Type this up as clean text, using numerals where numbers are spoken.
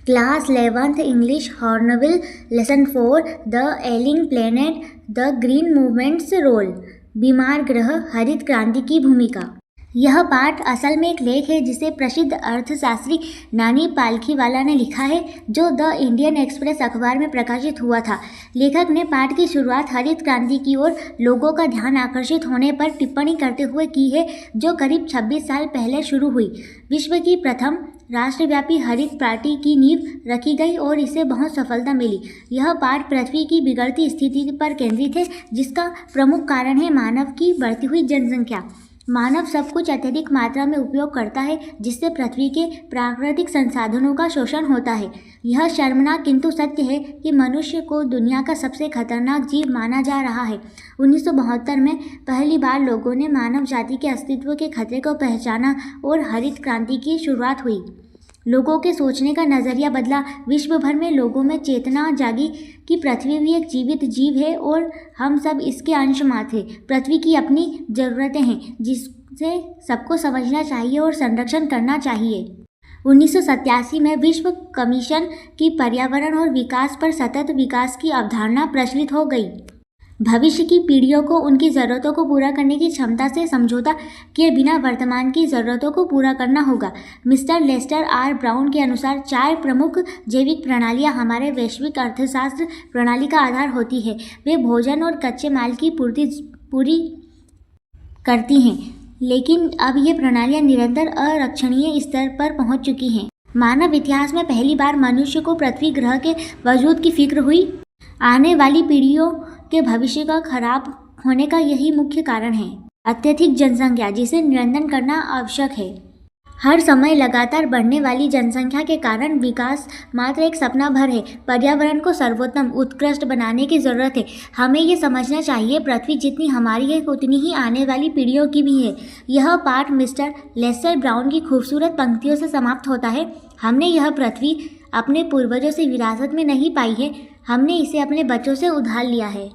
Class 11th English Hornbill lesson 4 the ailing planet the green movements role. बीमार ग्रह हरित क्रांति की भूमिका। यह पाठ असल में एक लेख है जिसे प्रसिद्ध अर्थशास्त्री नानी पालखीवाला ने लिखा है, जो द इंडियन एक्सप्रेस अखबार में प्रकाशित हुआ था। लेखक ने पाठ की शुरुआत हरित क्रांति की ओर लोगों का ध्यान आकर्षित होने पर टिप्पणी करते हुए की है, जो करीब 26 साल पहले शुरू हुई। विश्व की प्रथम राष्ट्रव्यापी हरित पार्टी की नींव रखी गई और इसे बहुत सफलता मिली। यह पाठ पृथ्वी की बिगड़ती स्थिति पर केंद्रित है, जिसका प्रमुख कारण है मानव की बढ़ती हुई जनसंख्या। मानव सब कुछ अत्यधिक मात्रा में उपयोग करता है, जिससे पृथ्वी के प्राकृतिक संसाधनों का शोषण होता है। यह शर्मनाक किंतु सत्य है कि मनुष्य को दुनिया का सबसे खतरनाक जीव माना जा रहा है। 1972 में पहली बार लोगों ने मानव जाति के अस्तित्व के खतरे को पहचाना और हरित क्रांति की शुरुआत हुई। लोगों के सोचने का नज़रिया बदला। विश्व भर में लोगों में चेतना जागी कि पृथ्वी भी एक जीवित जीव है और हम सब इसके अंश मात्र हैं। पृथ्वी की अपनी ज़रूरतें हैं, जिसे सबको समझना चाहिए और संरक्षण करना चाहिए। 1987 में विश्व कमीशन की पर्यावरण और विकास पर सतत विकास की अवधारणा प्रचलित हो गई। भविष्य की पीढ़ियों को उनकी ज़रूरतों को पूरा करने की क्षमता से समझौता किए बिना वर्तमान की ज़रूरतों को पूरा करना होगा। मिस्टर लेस्टर आर ब्राउन के अनुसार 4 प्रमुख जैविक प्रणालियां हमारे वैश्विक अर्थशास्त्र प्रणाली का आधार होती है। वे भोजन और कच्चे माल की पूरी करती हैं, लेकिन अब ये प्रणालियां निरंतर अरक्षणीय स्तर पर पहुंच चुकी हैं। मानव इतिहास में पहली बार मनुष्य को पृथ्वी ग्रह के वजूद की फिक्र हुई। आने वाली पीढ़ियों के भविष्य का खराब होने का यही मुख्य कारण है। अत्यधिक जनसंख्या, जिसे नियंत्रण करना आवश्यक है। हर समय लगातार बढ़ने वाली जनसंख्या के कारण विकास मात्र एक सपना भर है। पर्यावरण को सर्वोत्तम उत्कृष्ट बनाने की ज़रूरत है। हमें ये समझना चाहिए, पृथ्वी जितनी हमारी है उतनी ही आने वाली पीढ़ियों की भी है। यह पाठ मिस्टर लेस्टर ब्राउन की खूबसूरत पंक्तियों से समाप्त होता है। हमने यह पृथ्वी अपने पूर्वजों से विरासत में नहीं पाई है, हमने इसे अपने बच्चों से उधार लिया है।